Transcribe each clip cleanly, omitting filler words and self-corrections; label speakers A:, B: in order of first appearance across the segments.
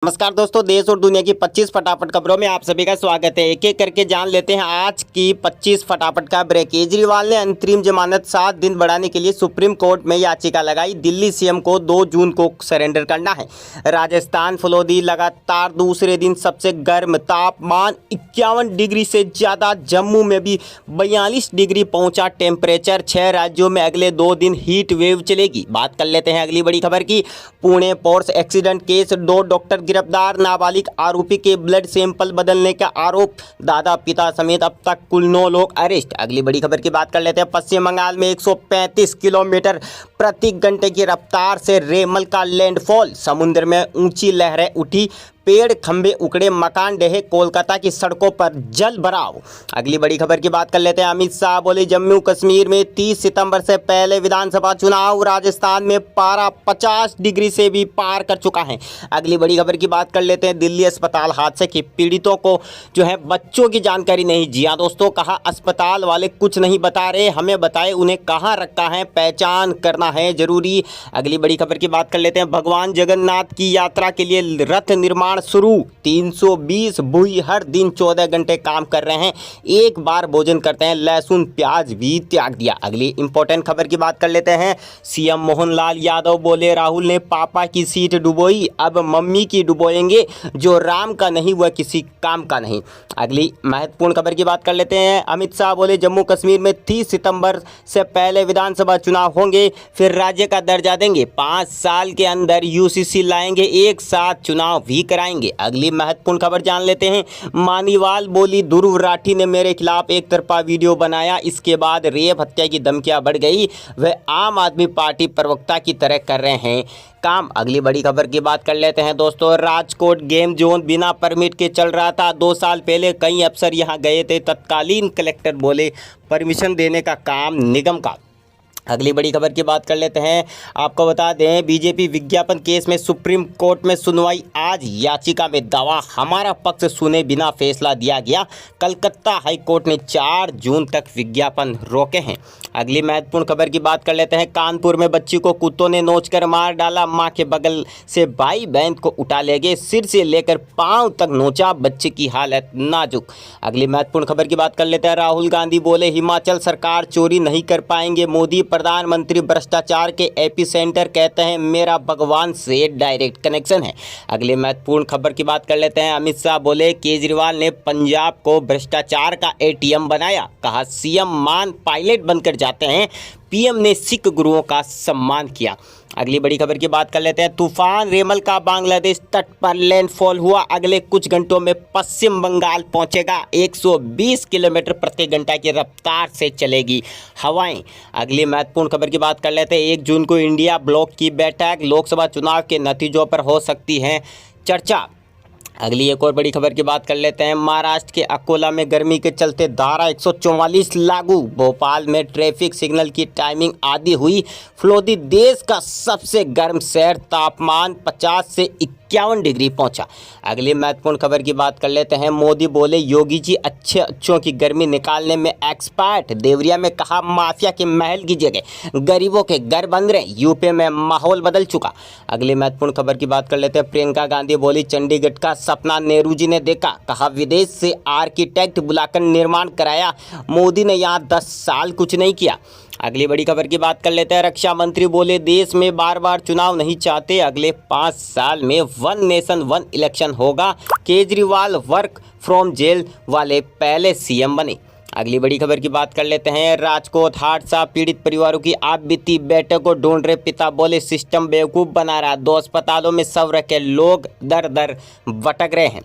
A: नमस्कार दोस्तों, देश और दुनिया की 25 फटाफट खबरों में आप सभी का स्वागत है। एक एक करके जान लेते हैं आज की 25 फटाफट खबरें। केजरीवाल ने अंतरिम जमानत 7 दिन बढ़ाने के लिए सुप्रीम कोर्ट में याचिका लगाई। दिल्ली सीएम को 2 जून को सरेंडर करना है। राजस्थान फलोदी लगातार दूसरे दिन सबसे गर्म तापमान 51 डिग्री से ज़्यादा। जम्मू में भी 42 डिग्री पहुंचा टेम्परेचर। 6 राज्यों में अगले 2 दिन हीट वेव चलेगी। बात कर लेते हैं अगली बड़ी खबर की। Pune pores accident case, 2 doctor गिरफ्तार। नाबालिग आरोपी के ब्लड सैंपल बदलने का आरोप। दादा पिता समेत अब तक कुल 9 लोग अरेस्ट। अगली बड़ी खबर की बात कर लेते हैं। पश्चिम बंगाल में 135 किलोमीटर प्रति घंटे की रफ्तार से रेमल का लैंडफॉल। समुद्र में ऊंची लहरें उठी, पेड़ खंभे उखड़े, मकान ढहे। कोलकाता की सड़कों पर जल भराव। अगली बड़ी खबर की बात कर लेते हैं। अमित शाह बोले जम्मू कश्मीर में 30 सितंबर से पहले विधानसभा चुनाव। राजस्थान में पारा 50 डिग्री से भी पार कर चुका है। अगली बड़ी खबर की बात कर लेते हैं। दिल्ली अस्पताल हादसे के पीड़ितों को जो है बच्चों की जानकारी नहीं। जी हाँ दोस्तों, कहा अस्पताल वाले कुछ नहीं बता रहे, हमें बताए उन्हें कहाँ रखा है, पहचान करना है जरूरी। अगली बड़ी खबर की बात कर लेते हैं। भगवान जगन्नाथ की यात्रा के लिए रथ निर्माण शुरू। 320 भुई हर दिन 14 घंटे काम कर रहे हैं। एक बार भोजन करते हैं, लहसुन प्याज भी त्याग दिया। अगली इंपॉर्टेंट खबर की बात कर लेते हैं। सीएम मोहनलाल यादव बोले राहुल ने पापा की सीट डुबोई, अब मम्मी की डुबोएंगे। जो राम का नहीं वह किसी काम का नहीं। अगली महत्वपूर्ण खबर की बात कर लेते हैं। अमित शाह बोले जम्मू कश्मीर में 30 सितंबर से पहले विधानसभा चुनाव होंगे, फिर राज्य का दर्जा देंगे। 5 साल के अंदर यूसीसी लाएंगे, एक साथ चुनाव भी कराएंगे। अगली महत्वपूर्ण खबर जान लेते हैं। मानीवाल बोली ध्रुव राठी ने मेरे खिलाफ एक तरफा वीडियो बनाया, इसके बाद रेप हत्या की धमकियां बढ़ गई। वह आम आदमी पार्टी प्रवक्ता की तरह कर रहे हैं काम। अगली बड़ी खबर की बात कर लेते हैं दोस्तों। राजकोट गेम जोन बिना परमिट के चल रहा था। 2 साल पहले कई अफसर यहां गए थे। तत्कालीन कलेक्टर बोले परमिशन देने का काम निगम का। अगली बड़ी खबर की बात कर लेते हैं। आपको बता दें बीजेपी विज्ञापन केस में सुप्रीम कोर्ट में सुनवाई आज। याचिका में दावा हमारा पक्ष सुने बिना फैसला दिया गया। कलकत्ता हाई कोर्ट ने 4 जून तक विज्ञापन रोके हैं। अगली महत्वपूर्ण खबर की बात कर लेते हैं। कानपुर में बच्ची को कुत्तों ने नोचकर मार डाला। मां के बगल से भाई बहन को उठा ले गए, सिर से लेकर पांव तक नोचा, बच्चे की हालत नाजुक। अगली महत्वपूर्ण खबर की बात कर लेते हैं। राहुल गांधी बोले हिमाचल सरकार चोरी नहीं कर पाएंगे। मोदी प्रधानमंत्री भ्रष्टाचार के एपिसेंटर कहते हैं, मेरा भगवान से डायरेक्ट कनेक्शन है। अगले महत्वपूर्ण खबर की बात कर लेते हैं। अमित शाह बोले केजरीवाल ने पंजाब को भ्रष्टाचार का एटीएम बनाया। कहा सीएम मान पायलट बनकर जाते हैं। पीएम ने सिख गुरुओं का सम्मान किया। अगली बड़ी खबर की बात कर लेते हैं। तूफान रेमल का बांग्लादेश तट पर लैंडफॉल हुआ। अगले कुछ घंटों में पश्चिम बंगाल पहुंचेगा। 120 किलोमीटर प्रति घंटा की रफ्तार से चलेगी हवाएं। अगली महत्वपूर्ण खबर की बात कर लेते हैं। 1 जून को इंडिया ब्लॉक की बैठक। लोकसभा चुनाव के नतीजों पर हो सकती है चर्चा। अगली एक और बड़ी खबर की बात कर लेते हैं। महाराष्ट्र के अकोला में गर्मी के चलते धारा 144 लागू। भोपाल में ट्रैफिक सिग्नल की टाइमिंग आधी हुई। फलोदी देश का सबसे गर्म शहर, तापमान 50 से 51 डिग्री पहुंचा। अगली महत्वपूर्ण खबर की बात कर लेते हैं। मोदी बोले योगी जी अच्छों की गर्मी निकालने में एक्सपर्ट। देवरिया में कहा माफिया के महल की जगह गरीबों के घर बन रहे। यूपी में माहौल बदल चुका। अगली महत्वपूर्ण खबर की बात कर लेते हैं। प्रियंका गांधी बोली चंडीगढ़ का सपना नेहरू जी ने देखा। कहा विदेश से आर्किटेक्ट बुलाकर निर्माण कराया। मोदी ने यहाँ 10 साल कुछ नहीं किया। अगली बड़ी खबर की बात कर लेते हैं। रक्षा मंत्री बोले देश में बार बार चुनाव नहीं चाहते। अगले 5 साल में 1 नेशन 1 इलेक्शन होगा। केजरीवाल वर्क फ्रॉम जेल वाले पहले सीएम बने। अगली बड़ी खबर की बात कर लेते हैं। राजकोट हादसा पीड़ित परिवारों की आप बीती बेटे को ढूंढ रहे पिता बोले सिस्टम बेवकूफ़ बना रहा। 2 अस्पतालों में शव रखे लोग दर दर भटक रहे हैं।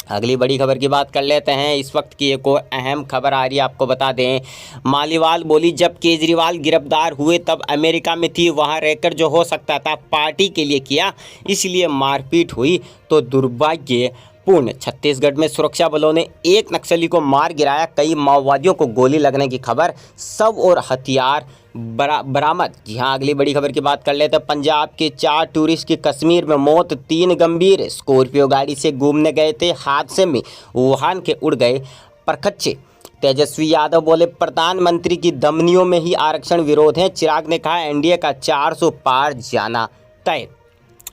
A: अगली बड़ी खबर की बात कर लेते हैं। इस वक्त की एक और अहम खबर आ रही है, आपको बता दें। मालीवाल बोली जब केजरीवाल गिरफ्तार हुए तब अमेरिका में थी, वहां रहकर जो हो सकता था पार्टी के लिए किया, इसलिए मारपीट हुई तो दुर्भाग्यपूर्ण। छत्तीसगढ़ में सुरक्षा बलों ने एक नक्सली को मार गिराया। कई माओवादियों को गोली लगने की खबर। शव और हथियार बरामद। जी हाँ, अगली बड़ी खबर की बात कर लेते हैं। पंजाब के 4 टूरिस्ट की कश्मीर में मौत, 3 गंभीर। स्कॉर्पियो गाड़ी से घूमने गए थे, हादसे में वुहान के उड़ गए परखच्चे। तेजस्वी यादव बोले प्रधानमंत्री की धमनियों में ही आरक्षण विरोध है। चिराग ने कहा एनडीए का 400 पार जाना तय।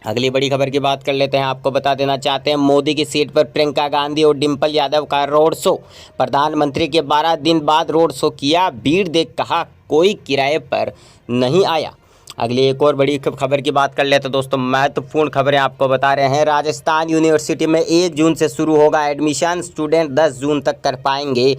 A: अगली बड़ी खबर की बात कर लेते हैं। आपको बता देना चाहते हैं मोदी की सीट पर प्रियंका गांधी और डिंपल यादव का रोड शो। प्रधानमंत्री के 12 दिन बाद रोड शो किया, भीड़ देख कहा कोई किराए पर नहीं आया। अगली एक और बड़ी खबर की बात कर लेते हैं दोस्तों। महत्वपूर्ण खबरें आपको बता रहे हैं। राजस्थान यूनिवर्सिटी में 1 जून से शुरू होगा एडमिशन, स्टूडेंट 10 जून तक कर पाएंगे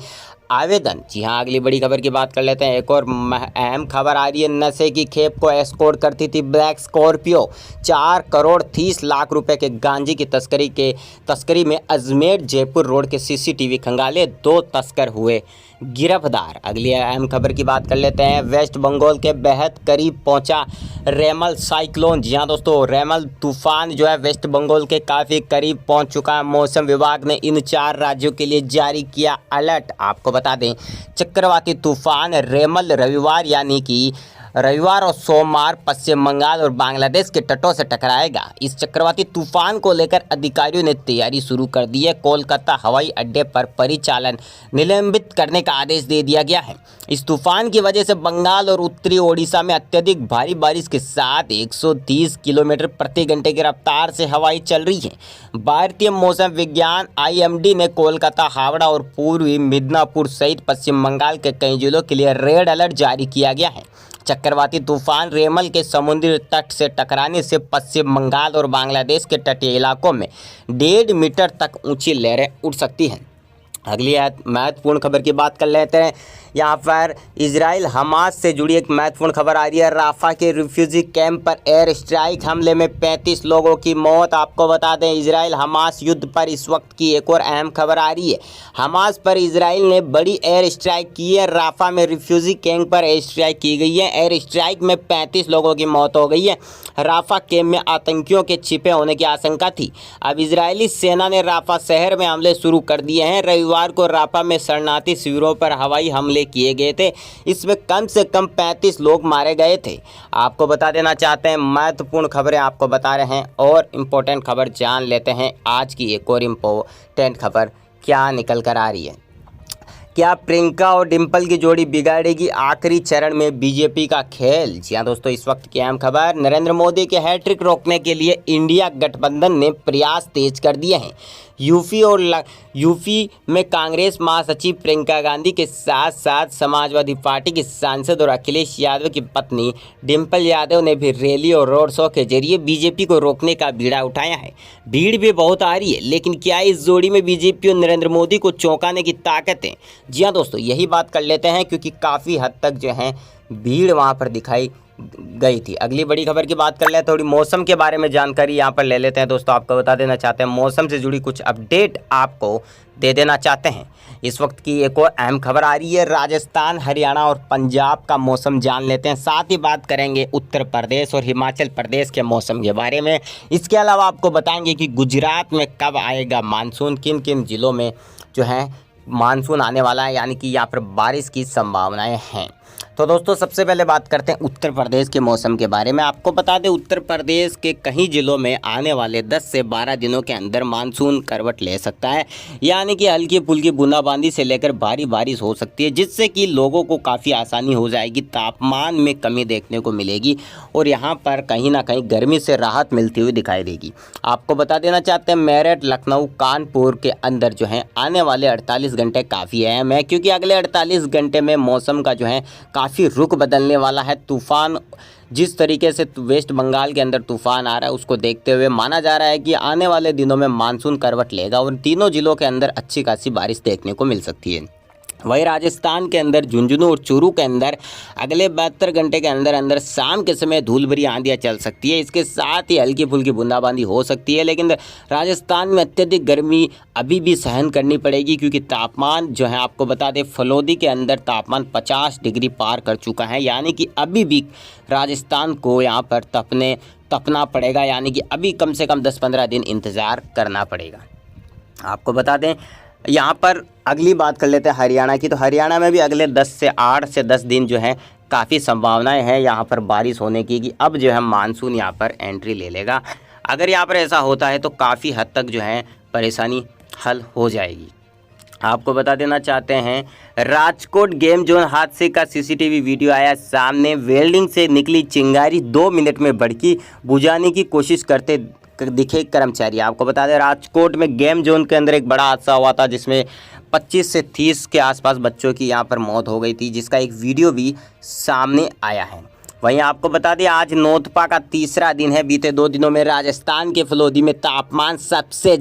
A: आवेदन। जी हाँ, अगली बड़ी खबर की बात कर लेते हैं। एक और अहम खबर आ रही है। नशे की खेप को एस्कॉर्ट करती थी ब्लैक स्कॉर्पियो। 4 करोड़ 30 लाख रुपए के गांजे की तस्करी में अजमेर जयपुर रोड के सीसीटीवी खंगाले, 2 तस्कर हुए गिरफ्तार। अगली अहम खबर की बात कर लेते हैं। वेस्ट बंगाल के बेहद करीब पहुंचा रेमल साइक्लोन। जी हाँ दोस्तों, रेमल तूफान जो है वेस्ट बंगाल के काफ़ी करीब पहुंच चुका है। मौसम विभाग ने इन 4 राज्यों के लिए जारी किया अलर्ट। आपको बता दें चक्रवाती तूफान रेमल रविवार और सोमवार पश्चिम बंगाल और बांग्लादेश के तटों से टकराएगा। इस चक्रवाती तूफान को लेकर अधिकारियों ने तैयारी शुरू कर दी है। कोलकाता हवाई अड्डे पर परिचालन निलंबित करने का आदेश दे दिया गया है। इस तूफान की वजह से बंगाल और उत्तरी ओडिशा में अत्यधिक भारी बारिश के साथ 130 किलोमीटर प्रति घंटे की रफ्तार से हवाएं चल रही हैं। भारतीय मौसम विज्ञान IMD ने कोलकाता, हावड़ा और पूर्वी मिदनापुर सहित पश्चिम बंगाल के कई जिलों के लिए रेड अलर्ट जारी किया गया है। चक्रवाती तूफान रेमल के समुद्री तट से टकराने से पश्चिम बंगाल और बांग्लादेश के तटीय इलाकों में 1.5 मीटर तक ऊंची लहरें उठ सकती हैं। अगली महत्वपूर्ण खबर की बात कर लेते हैं। यहाँ पर इजराइल हमास से जुड़ी एक महत्वपूर्ण खबर आ रही है। राफा के रिफ्यूजी कैंप पर एयर स्ट्राइक हमले में 35 लोगों की मौत। आपको बता दें इजराइल हमास युद्ध पर इस वक्त की एक और अहम खबर आ रही है। हमास पर इजराइल ने बड़ी एयर स्ट्राइक की है। राफा में रिफ्यूजी कैंप पर एयर स्ट्राइक की गई है। एयर स्ट्राइक में 35 लोगों की मौत हो गई है। राफा कैंप में आतंकियों के छिपे होने की आशंका थी। अब इजरायली सेना ने राफा शहर में हमले शुरू कर दिए हैं। रविवार को राफा में शरणार्थी शिविरों पर हवाई हमले किए गए थे। इसमें कम से कम 35 लोग मारे गए थे। आपको बता देना चाहते हैं महत्वपूर्ण खबरें आपको बता रहे हैं और इम्पोर्टेंट खबर जान लेते हैं। आज की एक और इम्पोर्टेंट खबर क्या निकल कर आ रही है। क्या प्रियंका और डिंपल की जोड़ी बिगाड़ेगी आखिरी चरण में बीजेपी का खेल। जी हाँ दोस्तों, इस वक्त की अहम खबर। नरेंद्र मोदी के हैट्रिक रोकने के लिए इंडिया गठबंधन ने प्रयास तेज कर दिए हैं। यूपी में कांग्रेस महासचिव प्रियंका गांधी के साथ साथ समाजवादी पार्टी की सांसद और अखिलेश यादव की पत्नी डिंपल यादव ने भी रैली और रोड शो के जरिए बीजेपी को रोकने का बीड़ा उठाया है। भीड़ भी बहुत आ रही है, लेकिन क्या इस जोड़ी में बीजेपी और नरेंद्र मोदी को चौंकाने की ताकत है। जी हाँ दोस्तों, यही बात कर लेते हैं क्योंकि काफ़ी हद तक जो है भीड़ वहाँ पर दिखाई गई थी। अगली बड़ी खबर की बात कर ले, थोड़ी मौसम के बारे में जानकारी यहाँ पर ले लेते हैं दोस्तों। आपको बता देना चाहते हैं मौसम से जुड़ी कुछ अपडेट आपको दे देना चाहते हैं। इस वक्त की एक और अहम खबर आ रही है। राजस्थान, हरियाणा और पंजाब का मौसम जान लेते हैं। साथ ही बात करेंगे उत्तर प्रदेश और हिमाचल प्रदेश के मौसम के बारे में। इसके अलावा आपको बताएंगे कि गुजरात में कब आएगा मानसून, किन किन जिलों में जो है मानसून आने वाला है, यानी कि यहाँ पर बारिश की संभावनाएं हैं। तो दोस्तों सबसे पहले बात करते हैं उत्तर प्रदेश के मौसम के बारे में। आपको बता दें उत्तर प्रदेश के कई जिलों में आने वाले 10 से 12 दिनों के अंदर मानसून करवट ले सकता है, यानी कि हल्की फुल्की बूंदाबांदी से लेकर भारी बारिश हो सकती है, जिससे कि लोगों को काफ़ी आसानी हो जाएगी। तापमान में कमी देखने को मिलेगी और यहाँ पर कहीं ना कहीं गर्मी से राहत मिलती हुई दिखाई देगी। आपको बता देना चाहते हैं मेरठ, लखनऊ, कानपुर के अंदर जो है आने वाले 48 घंटे काफ़ी अहम है, क्योंकि अगले 48 घंटे में मौसम का जो है काफ़ी रुख बदलने वाला है। तूफान जिस तरीके से वेस्ट बंगाल के अंदर तूफान आ रहा है उसको देखते हुए माना जा रहा है कि आने वाले दिनों में मानसून करवट लेगा और तीनों जिलों के अंदर अच्छी खासी बारिश देखने को मिल सकती है। वहीं राजस्थान के अंदर झुंझुनू और चूरू के अंदर अगले 72 घंटे के अंदर अंदर शाम के समय धूल भरी आंधियाँ चल सकती है। इसके साथ ही हल्की फुल्की बूंदाबांदी हो सकती है, लेकिन राजस्थान में अत्यधिक गर्मी अभी भी सहन करनी पड़ेगी, क्योंकि तापमान जो है आपको बता दें फलोदी के अंदर तापमान 50 डिग्री पार कर चुका है, यानी कि अभी भी राजस्थान को यहाँ पर तपना पड़ेगा, यानी कि अभी कम से कम 10-15 दिन इंतज़ार करना पड़ेगा। आपको बता दें यहाँ पर अगली बात कर लेते हैं हरियाणा की। तो हरियाणा में भी अगले 8 से 10 दिन जो है काफ़ी संभावनाएं हैं यहाँ पर बारिश होने की, कि अब जो है मानसून यहाँ पर एंट्री ले लेगा। अगर यहाँ पर ऐसा होता है तो काफ़ी हद तक जो है परेशानी हल हो जाएगी। आपको बता देना चाहते हैं राजकोट गेम जोन हादसे का सीसीटीवी वीडियो आया सामने। वेल्डिंग से निकली चिंगारी 2 मिनट में भड़की, बुझाने की कोशिश करते दिखे कर्मचारी। आपको बता दें राजकोट में गेम जोन के अंदर एक बड़ा हादसा हुआ था जिसमें 25 से 30 के आसपास बच्चों की यहां पर मौत हो गई थी, जिसका एक वीडियो भी सामने आया है। वहीं आपको बता दें आज नोतपा का तीसरा दिन है। बीते 2 दिनों में राजस्थान के फलोदी में तापमान सबसे